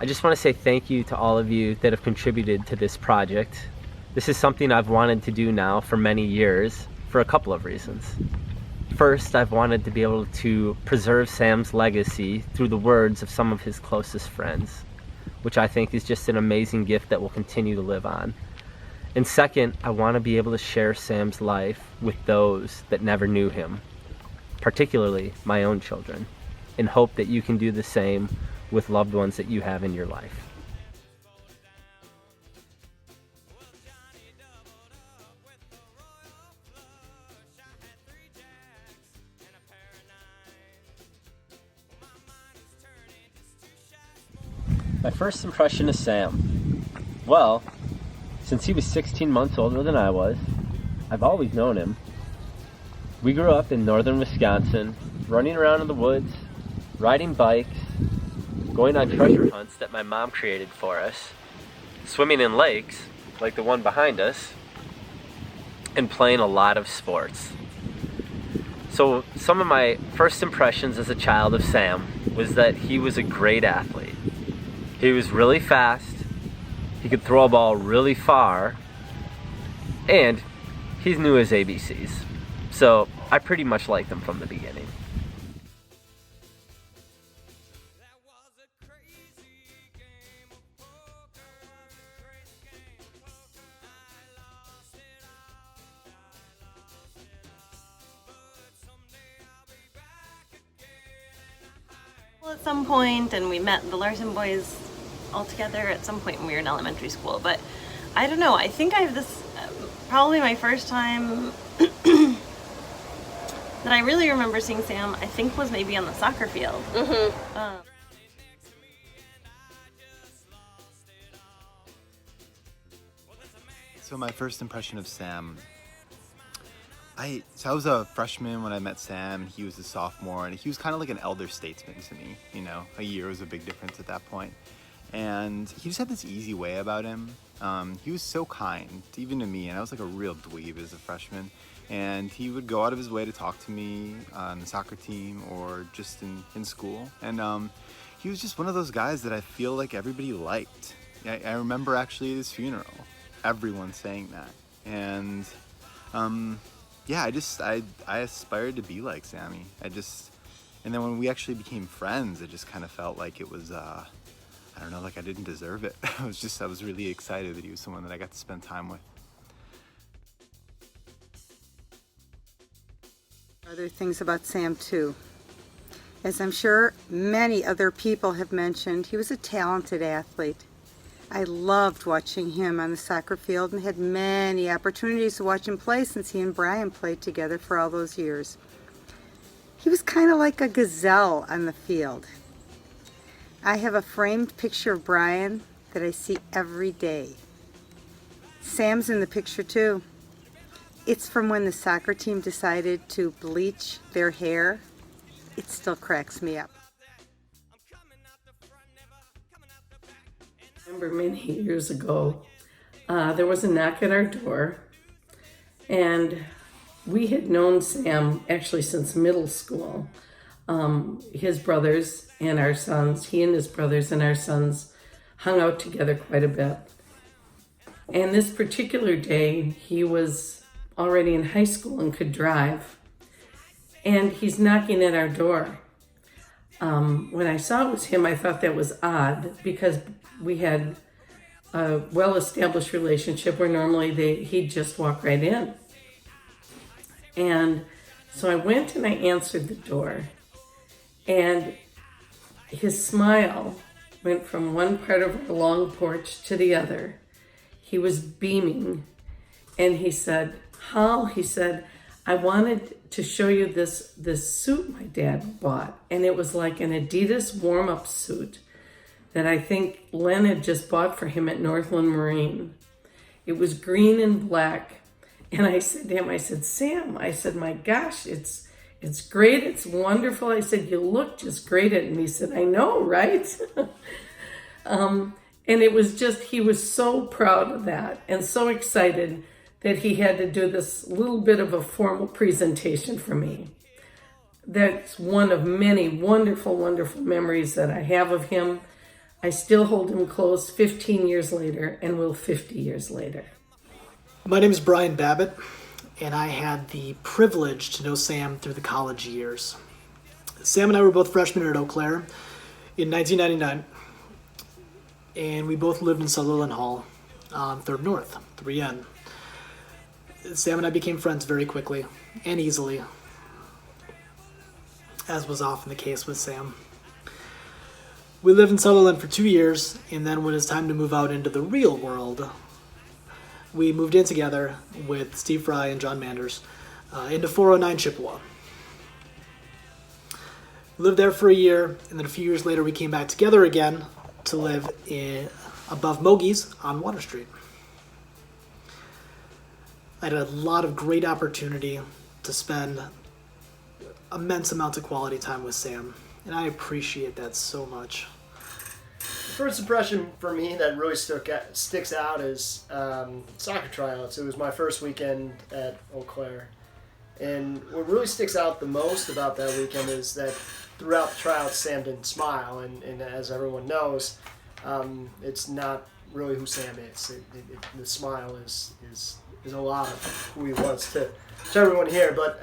I just want to say thank you to all of you that have contributed to this project. This is something I've wanted to do now for many years for a couple of reasons. First, I've wanted to be able to preserve Sam's legacy through the words of some of his closest friends, which I think is just an amazing gift that will continue to live on. And second, I want to be able to share Sam's life with those that never knew him, particularly my own children, and hope that you can do the same with loved ones that you have in your life. My first impression of Sam. Well, since he was 16 months older than I was, I've always known him. We grew up in northern Wisconsin, running around in the woods, riding bikes, going on treasure hunts that my mom created for us, swimming in lakes, like the one behind us, and playing a lot of sports. So some of my first impressions as a child of Sam was that he was a great athlete. He was really fast, he could throw a ball really far, and he knew his ABCs. So I pretty much liked him from the beginning. At some point, and we met the Larsen boys all together at some point when we were in elementary school, but I don't know, I think I have this, probably my first time that I really remember seeing Sam, I think was maybe on the soccer field. So my first impression of Sam, I was a freshman when I met Sam, and he was a sophomore, and he was kind of like an elder statesman to me, you know. A year was a big difference at that point. And he just had this easy way about him. He was so kind, even to me, and I was like a real dweeb as a freshman. And he would go out of his way to talk to me on the soccer team or just in school. And he was just one of those guys that I feel like everybody liked. I remember actually at his funeral, everyone saying that. And yeah, I aspired to be like Sammy. And then when we actually became friends, it just kind of felt like it was, I don't know, like I didn't deserve it. I was really excited that he was someone that I got to spend time with. Other things about Sam too. As I'm sure many other people have mentioned, he was a talented athlete. I loved watching him on the soccer field and had many opportunities to watch him play since he and Brian played together for all those years. He was kind of like a gazelle on the field. I have a framed picture of Brian that I see every day. Sam's in the picture too. It's from when the soccer team decided to bleach their hair. It still cracks me up. I remember many years ago, there was a knock at our door, and we had known Sam actually since middle school. His brothers and our sons, he and his brothers and our sons hung out together quite a bit. And this particular day, he was already in high school and could drive. And he's knocking at our door. When I saw it was him, I thought that was odd because we had a well-established relationship where normally he'd just walk right in. And so I went and I answered the door. And his smile went from one part of our long porch to the other. He was beaming. And he said, Hal, he said, I wanted to show you this suit my dad bought. And it was like an Adidas warm-up suit that I think Len had just bought for him at Northland Marine. It was green and black. And I said to him, I said, Sam, I said, my gosh, it's great. It's wonderful. I said, you look just great at it. And he said, I know, right? And it was just, he was so proud of that and so excited that he had to do this little bit of a formal presentation for me. That's one of many wonderful, wonderful memories that I have of him. I still hold him close 15 years later and will 50 years later. My name is Brian Babbitt, and I had the privilege to know Sam through the college years. Sam and I were both freshmen at Eau Claire in 1999, and we both lived in Sutherland Hall on 3rd North, 3N. Sam and I became friends very quickly and easily, as was often the case with Sam. We lived in Sutherland for 2 years, and then when it was time to move out into the real world, we moved in together with Steve Fry and John Manders into 409 Chippewa. We lived there for a year, and then a few years later we came back together again to live above Mogies on Water Street. I had a lot of great opportunity to spend immense amounts of quality time with Sam, and I appreciate that so much. The first impression for me that really sticks out is soccer tryouts. It was my first weekend at Eau Claire. And what really sticks out the most about that weekend is that throughout the tryouts, Sam didn't smile. And as everyone knows, it's not really who Sam is. The smile is a lot of who he was to everyone here. But,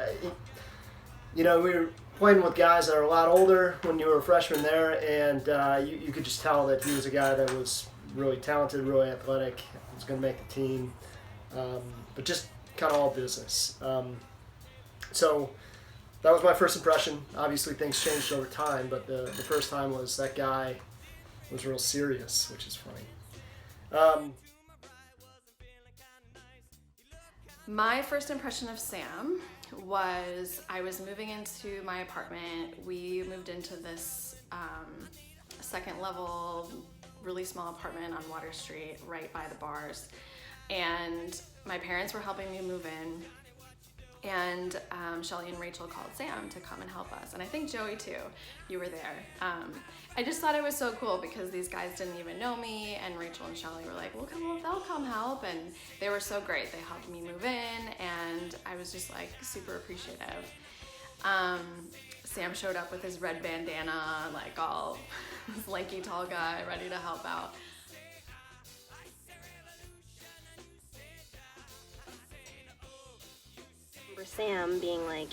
we were playing with guys that are a lot older when you were a freshman there, and you could just tell that he was a guy that was really talented, really athletic, was going to make the team, but just kind of all business. So that was my first impression. Obviously things changed over time, but the first time was that guy was real serious, which is funny. My first impression of Sam was I was moving into my apartment. We moved into this second level, really small apartment on Water Street, right by the bars. And my parents were helping me move in. And Shelly and Rachel called Sam to come and help us. And I think Joey too, you were there. I just thought it was so cool because these guys didn't even know me, and Rachel and Shelly were like, well, they'll come help. And they were so great. They helped me move in, and I was just like super appreciative. Sam showed up with his red bandana, like all this lanky tall guy ready to help out. Sam being like,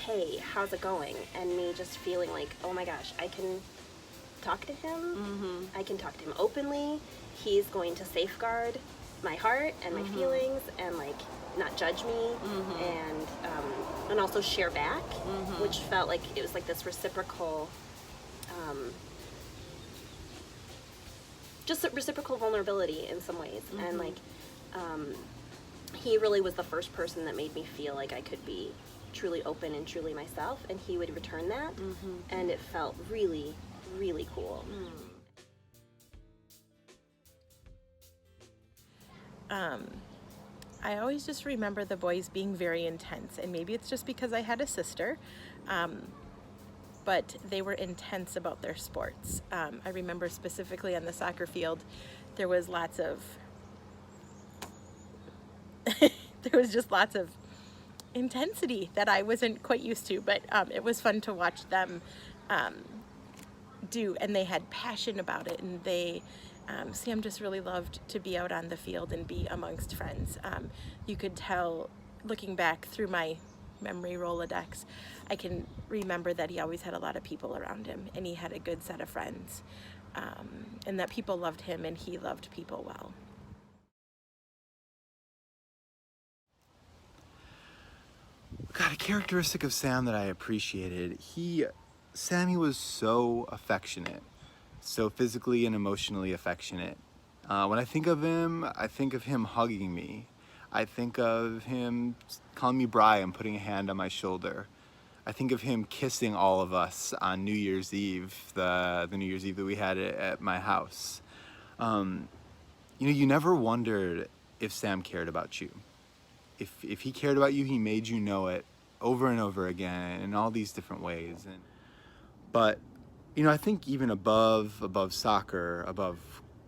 hey, how's it going? And me just feeling like, oh my gosh, I can talk to him. Mm-hmm. I can talk to him openly. He's going to safeguard my heart and my feelings and like not judge me and also share back, which felt like it was like this reciprocal, just reciprocal vulnerability in some ways. And like, he really was the first person that made me feel like I could be truly open and truly myself, and he would return that, and it felt really, really cool. I always just remember the boys being very intense, and maybe it's just because I had a sister, but they were intense about their sports. I remember specifically on the soccer field, there was lots of there was just lots of intensity that I wasn't quite used to, but it was fun to watch them do, and they had passion about it, and they Sam just really loved to be out on the field and be amongst friends. You could tell, looking back through my memory Rolodex, I can remember that he always had a lot of people around him, and he had a good set of friends, and that people loved him and he loved people well. God, a characteristic of Sam that I appreciated, Sammy was so affectionate, so physically and emotionally affectionate. When I think of him hugging me. I think of him calling me Brian, putting a hand on my shoulder. I think of him kissing all of us on New Year's Eve, the New Year's Eve that we had at my house. You never wondered if Sam cared about you. If he cared about you, he made you know it over and over again in all these different ways. But I think even above soccer, above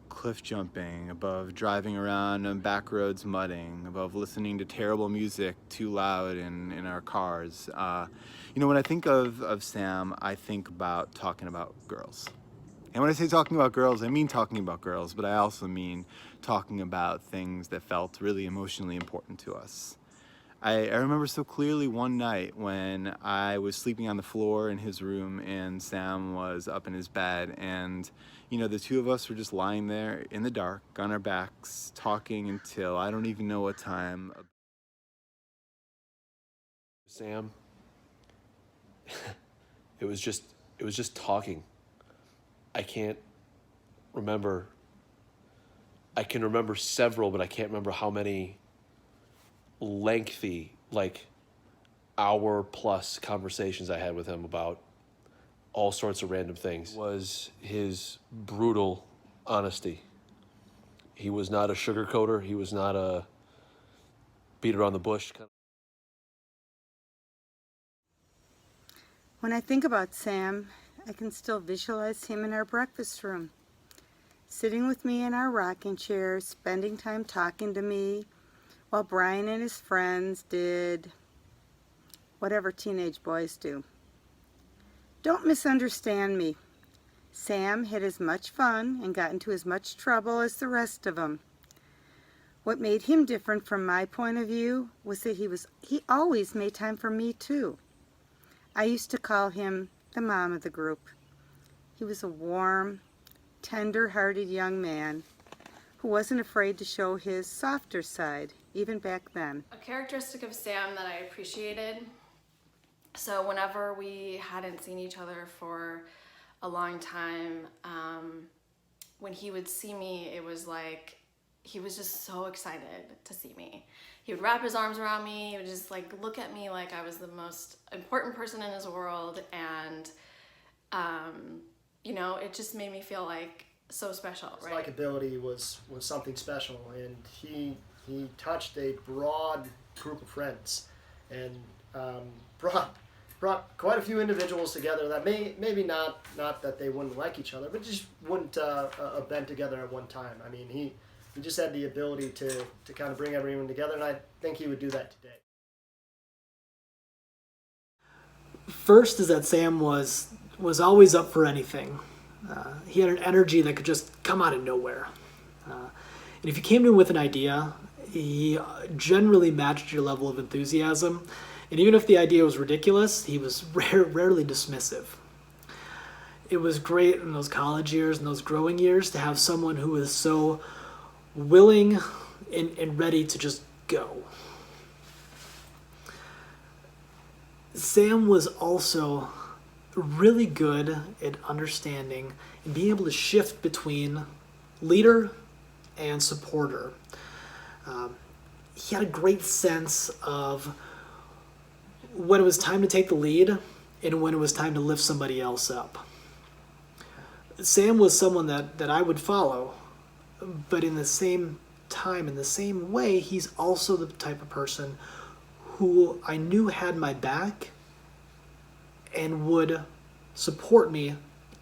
cliff jumping, above driving around on back roads mudding, above listening to terrible music too loud in our cars, when I think of Sam, I think about talking about girls. And when I say talking about girls, I mean talking about girls, but I also mean talking about things that felt really emotionally important to us. I remember so clearly one night when I was sleeping on the floor in his room and Sam was up in his bed, and the two of us were just lying there in the dark on our backs talking until I don't even know what time. Sam, it was just talking. I can't remember. I can remember several, but I can't remember how many lengthy, like hour-plus conversations I had with him about all sorts of random things. It was his brutal honesty. He was not a sugarcoater. He was not a beat around the bush kind of. When I think about Sam, I can still visualize him in our breakfast room, sitting with me in our rocking chairs, spending time talking to me, while Brian and his friends did whatever teenage boys do. Don't misunderstand me. Sam had as much fun and got into as much trouble as the rest of them. What made him different from my point of view was that he always made time for me too. I used to call him the mom of the group. He was a warm, tender-hearted young man who wasn't afraid to show his softer side, even back then. A characteristic of Sam that I appreciated, so whenever we hadn't seen each other for a long time, when he would see me, it was like he was just so excited to see me. He would wrap his arms around me, he would just like look at me like I was the most important person in his world, and it just made me feel like so special, right? His likability was something special, and he touched a broad group of friends, and brought quite a few individuals together that maybe not that they wouldn't like each other, but just wouldn't have been together at one time. I mean, he just had the ability to kind of bring everyone together, and I think he would do that today. First is that Sam was always up for anything. He had an energy that could just come out of nowhere. And if you came to him with an idea, he generally matched your level of enthusiasm. And even if the idea was ridiculous, he was rarely dismissive. It was great in those college years and those growing years to have someone who was so willing and ready to just go. Sam was also really good at understanding and being able to shift between leader and supporter. He had a great sense of when it was time to take the lead and when it was time to lift somebody else up. Sam was someone that I would follow, but in the same time, in the same way, he's also the type of person who I knew had my back and would support me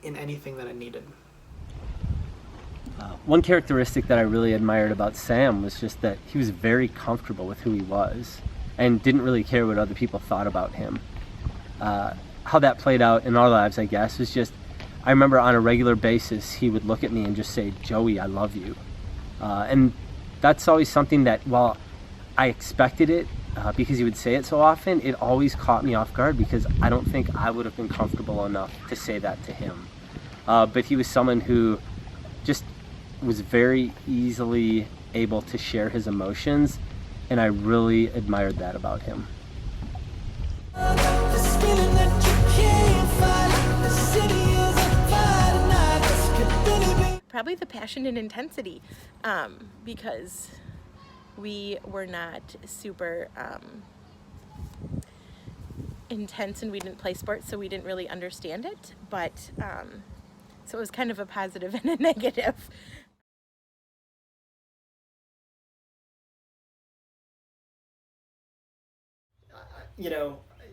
in anything that I needed. One characteristic that I really admired about Sam was just that he was very comfortable with who he was and didn't really care what other people thought about him. How that played out in our lives, I guess, was just, I remember on a regular basis he would look at me and just say, "Joey, I love you." And that's always something that, while I expected it, because he would say it so often, it always caught me off guard because I don't think I would have been comfortable enough to say that to him. But he was someone who just was very easily able to share his emotions, and I really admired that about him. Probably the passion and intensity, because we were not super intense and we didn't play sports, so we didn't really understand it, but so it was kind of a positive and a negative.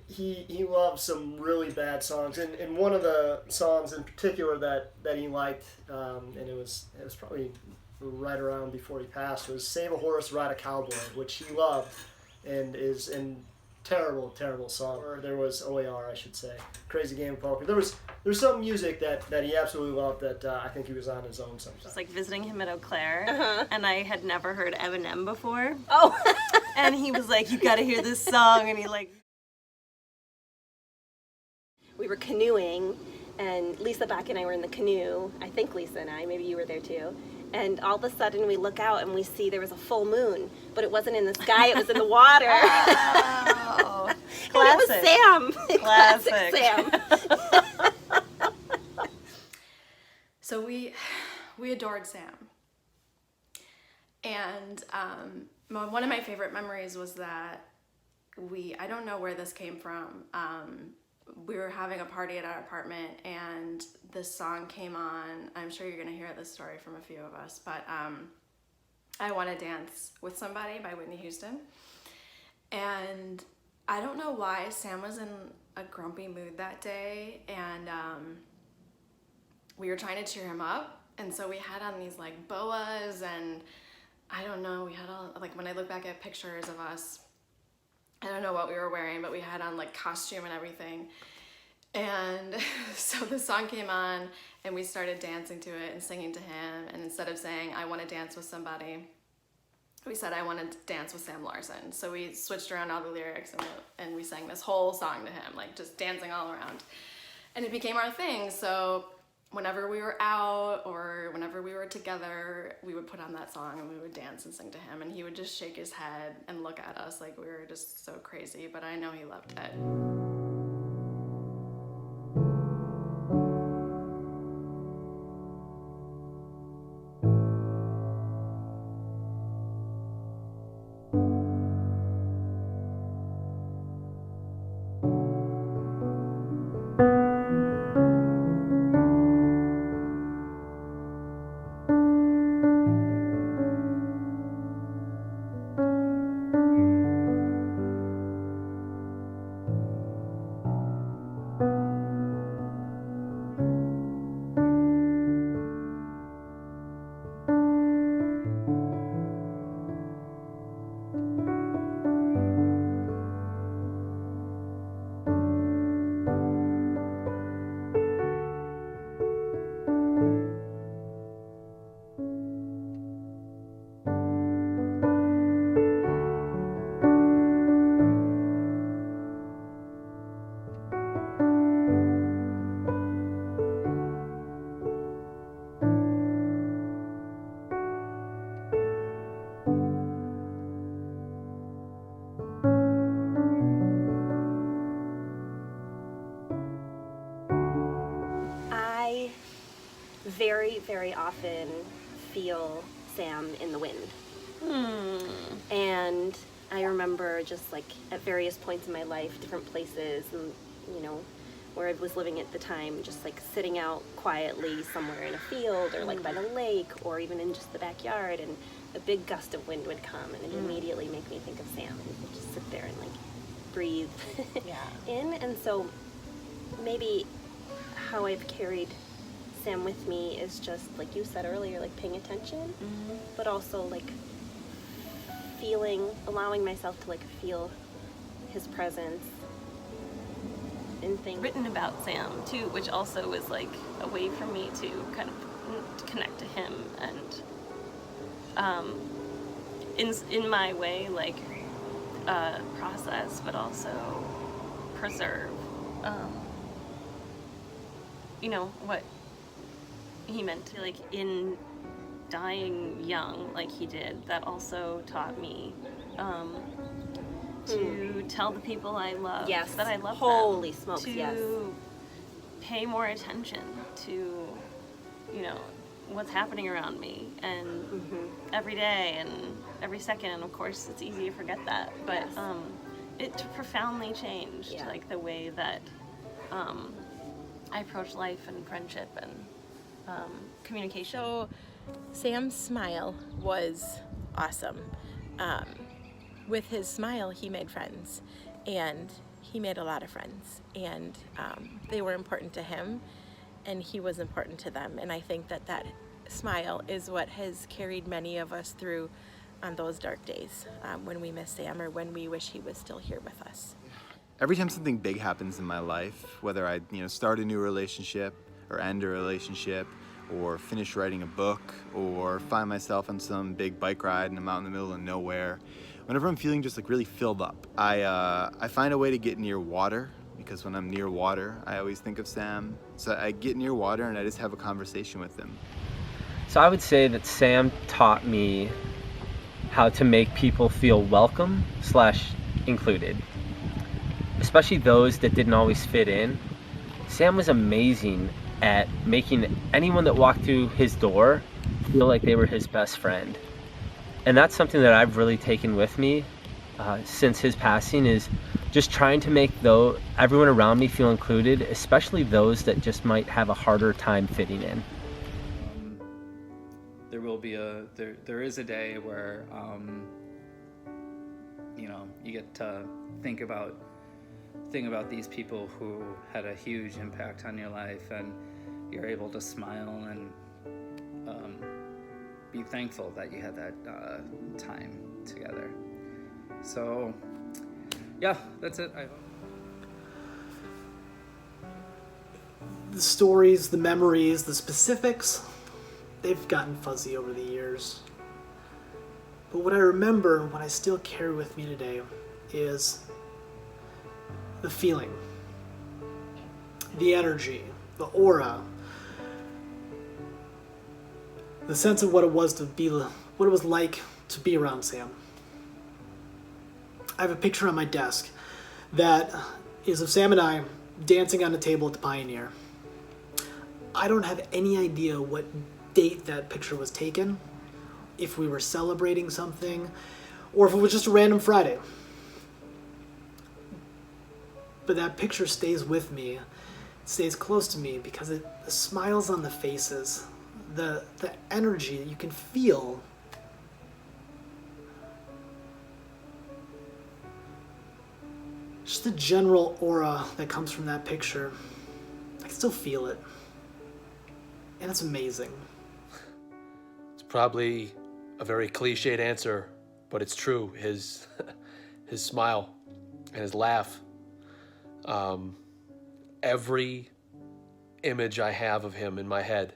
He loved some really bad songs, and one of the songs in particular that he liked, and it was probably right around before he passed, was "Save a Horse, Ride a Cowboy," which he loved, and terrible song. Or there was OAR, I should say. Crazy Game of Poker. There's some music that he absolutely loved that I think he was on his own sometimes. Just like visiting him at Eau Claire, and I had never heard Eminem before. Oh. And he was like, "You gotta hear this song," and he like. We were canoeing, and Lisa Back and I were in the canoe. I think Lisa and I, maybe you were there too. And all of a sudden we look out and we see there was a full moon, but it wasn't in the sky, it was in the water. Oh, classic. And it was Sam. Classic Sam. So we adored Sam. And one of my favorite memories was that I don't know where this came from. We were having a party at our apartment and this song came on. I'm sure you're gonna hear this story from a few of us, but I Wanna Dance with Somebody by Whitney Houston. And I don't know why Sam was in a grumpy mood that day, and we were trying to cheer him up, and so we had on these like boas, and I don't know, we had all, like when I look back at pictures of us, I don't know what we were wearing, but we had on like costume and everything. And so the song came on and we started dancing to it and singing to him. And instead of saying, "I want to dance with somebody," we said, "I want to dance with Sam Larsen." So we switched around all the lyrics and we sang this whole song to him, like just dancing all around. And it became our thing. So whenever we were out or whenever we were together, we would put on that song and we would dance and sing to him, and he would just shake his head and look at us like we were just so crazy, but I know he loved it. Very often feel Sam in the wind. And I remember just like at various points in my life, different places, and you know, where I was living at the time, just like sitting out quietly somewhere in a field or like by the lake or even in just the backyard, and a big gust of wind would come and it immediately make me think of Sam, and just sit there and like breathe in. And so maybe how I've carried Sam with me is just like you said earlier, like paying attention, but also like allowing myself to like feel his presence in things. Written about Sam too, which also was like a way for me to kind of connect to him and in my way like process, but also preserve you know what he meant to, like in dying young like he did. That also taught me to tell the people I love that I love Holy them, smokes, to yes. pay more attention to, you know, what's happening around me and every day and every second, and of course it's easy to forget that, but it profoundly changed like the way that I approach life and friendship and communication. So Sam's smile was awesome. With his smile, he made friends, and he made a lot of friends, and they were important to him, and he was important to them. And I think that that smile is what has carried many of us through on those dark days when we miss Sam or when we wish he was still here with us. Every time something big happens in my life, whether I start a new relationship or end a relationship or finish writing a book or find myself on some big bike ride and I'm out in the middle of nowhere, whenever I'm feeling just like really filled up, I find a way to get near water, because when I'm near water, I always think of Sam. So I get near water and I just have a conversation with him. So I would say that Sam taught me how to make people feel welcome / included, especially those that didn't always fit in. Sam was amazing at making anyone that walked through his door feel like they were his best friend. And that's something that I've really taken with me since his passing, is just trying to make everyone around me feel included, especially those that just might have a harder time fitting in. There will be there is a day where you get to think about these people who had a huge impact on your life, and you're able to smile and be thankful that you had that time together. So yeah, that's it. The stories, the memories, the specifics, they've gotten fuzzy over the years. But what I remember, what I still carry with me today, is the feeling, the energy, the aura, the sense of what it was like to be around Sam. I have a picture on my desk that is of Sam and I dancing on a table at the Pioneer. I don't have any idea what date that picture was taken, if we were celebrating something, or if it was just a random Friday. But that picture stays with me, it stays close to me, because the smiles on the faces, the energy that you can feel, just the general aura that comes from that picture, I can still feel it. And it's amazing. It's probably a very cliched answer, but it's true. His smile and his laugh. Every image I have of him in my head,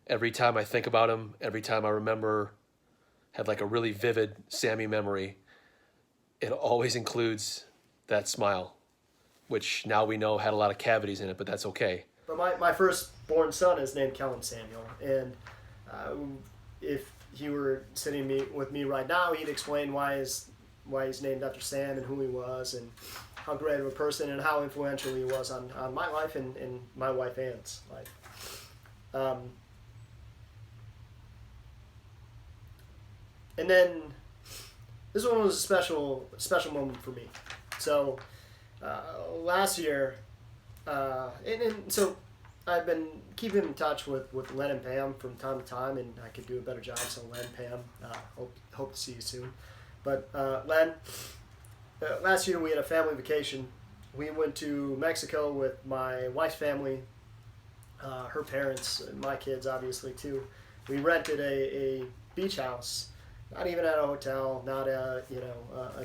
every time I think about him, every time I have like a really vivid Sammy memory, it always includes that smile, which now we know had a lot of cavities in it, but that's okay. But my firstborn son is named Kellen Samuel, and if he were sitting with me right now, he'd explain why he's named after Sam and who he was and how great of a person and how influential he was on my life and my wife Ann's life. And then this one was a special moment for me. So last year, and so I've been keeping in touch with Len and Pam from time to time, and I could do a better job. So Len, Pam, hope to see you soon. But Len, last year we had a family vacation. We went to Mexico with my wife's family, her parents, and my kids obviously too. We rented a beach house, not even at a hotel, not a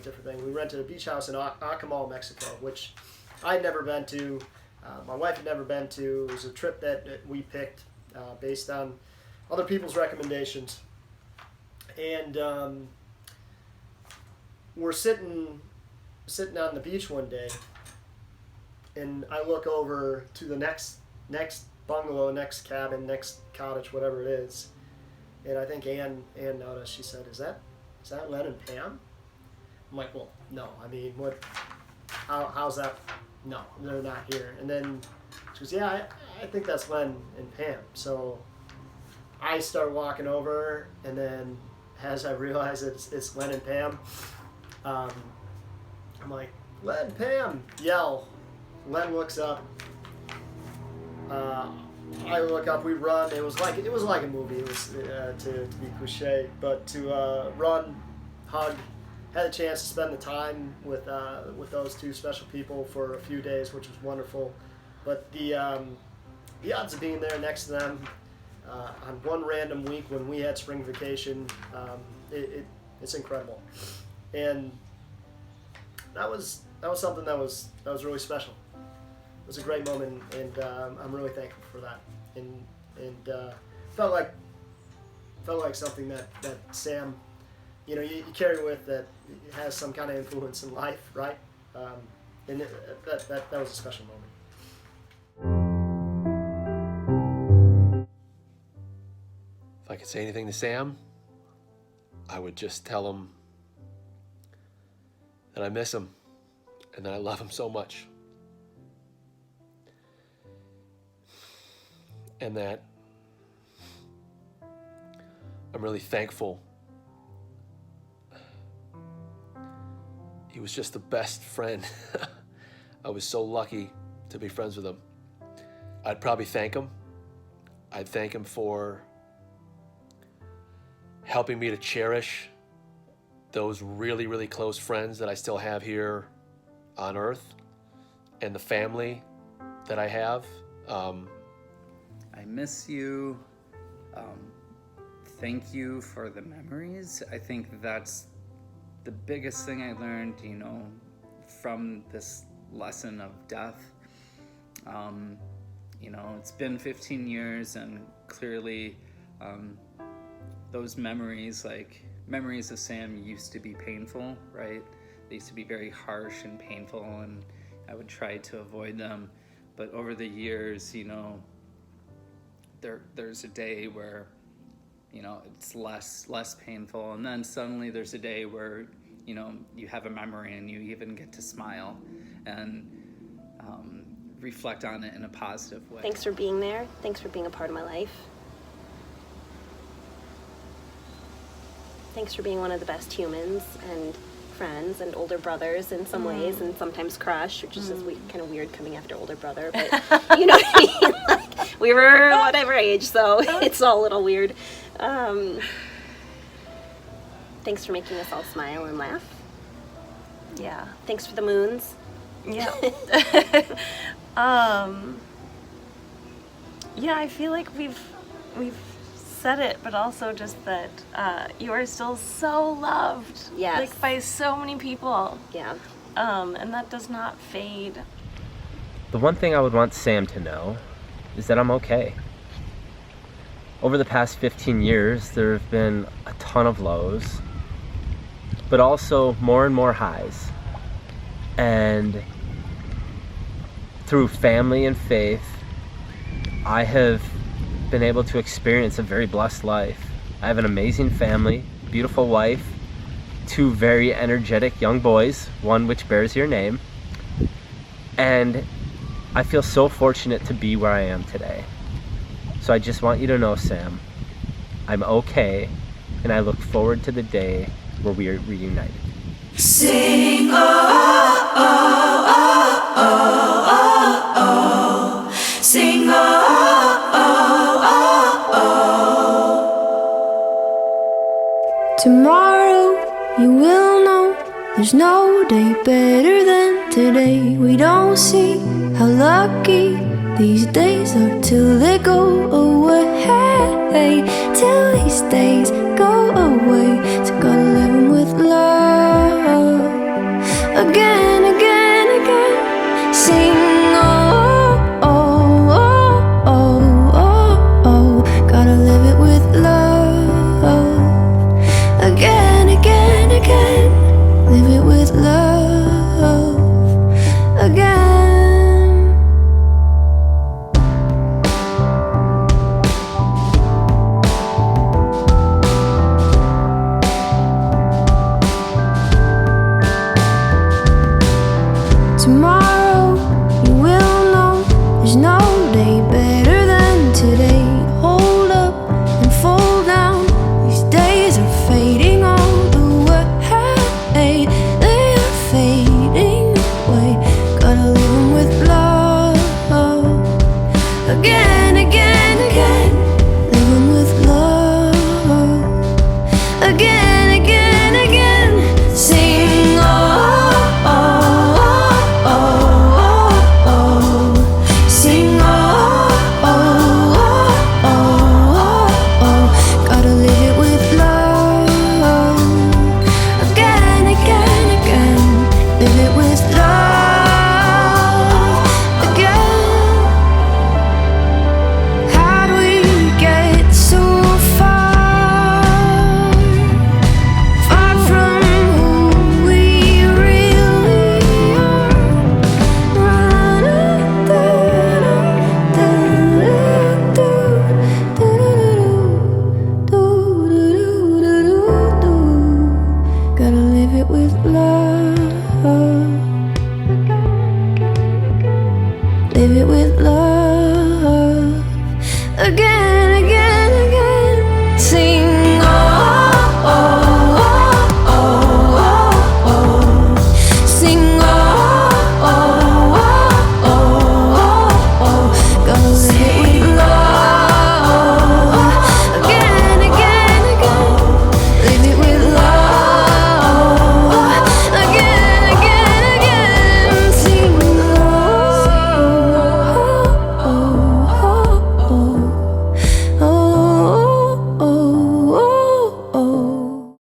different thing. We rented a beach house in Acamal, Mexico, which I'd never been to. My wife had never been to. It was a trip that we picked based on other people's recommendations. And we're sitting on the beach one day, and I look over to the next bungalow, next cabin, next cottage, whatever it is, and I think Ann noticed. She said, "Is that Len and Pam?" I'm like, "Well, no. I mean, what? How's that? No, they're not here." And then she goes, "Yeah, I think that's Len and Pam." So I start walking over, and then as I realize it's Len and Pam, I'm like, "Len, Pam!" Yell. Len looks up. I look up. We run. It was like a movie. It was to be cliche, but to run, hug. Had a chance to spend the time with those two special people for a few days, which was wonderful. But the odds of being there next to them on one random week when we had spring vacation, it It's incredible, and that was something that was really special. It was a great moment, and I'm really thankful for that. And felt like something that Sam, you carry with that has some kind of influence in life, right? And that was a special moment. If I could say anything to Sam, I would just tell him that I miss him and that I love him so much. And that I'm really thankful. He was just the best friend. I was so lucky to be friends with him. I'd probably thank him. I'd thank him for helping me to cherish those really, really close friends that I still have here on Earth and the family that I have. I miss you. Thank you for the memories. I think that's the biggest thing I learned, from this lesson of death. It's been 15 years, and clearly those memories of Sam used to be painful, right? They used to be very harsh and painful, and I would try to avoid them. But over the years, there's a day where, it's less painful, and then suddenly there's a day where, you have a memory and you even get to smile and reflect on it in a positive way. Thanks for being there. Thanks for being a part of my life. Thanks for being one of the best humans and friends and older brothers in some ways, and sometimes crush, which is just kind of weird coming after older brother, but you know what I mean? Like, we were whatever age, so it's all a little weird. Thanks for making us all smile and laugh. Yeah. Thanks for the moons. Yeah. Yeah, I feel like we've said it, but also just that you are still so loved. Yes. Like by so many people. Yeah. And that does not fade. The one thing I would want Sam to know is that I'm okay. Over the past 15 years, there have been a ton of lows, but also more and more highs. And through family and faith, I have been able to experience a very blessed life. I have an amazing family, beautiful wife, 2 very energetic young boys, one which bears your name. And I feel so fortunate to be where I am today. So I just want you to know, Sam, I'm okay, and I look forward to the day where we are reunited. Sing, oh, oh, oh, oh, oh, oh. Sing, oh, oh, oh, oh. Tomorrow you will know there's no day better than today. We don't see how lucky these days are till they go away. Till these days go away. So gotta live 'em with love. Again, again, again. Sing, oh, oh, oh, oh, oh, oh. Gotta live it with love. Again, again, again. Live it with love. Again. live it with love again.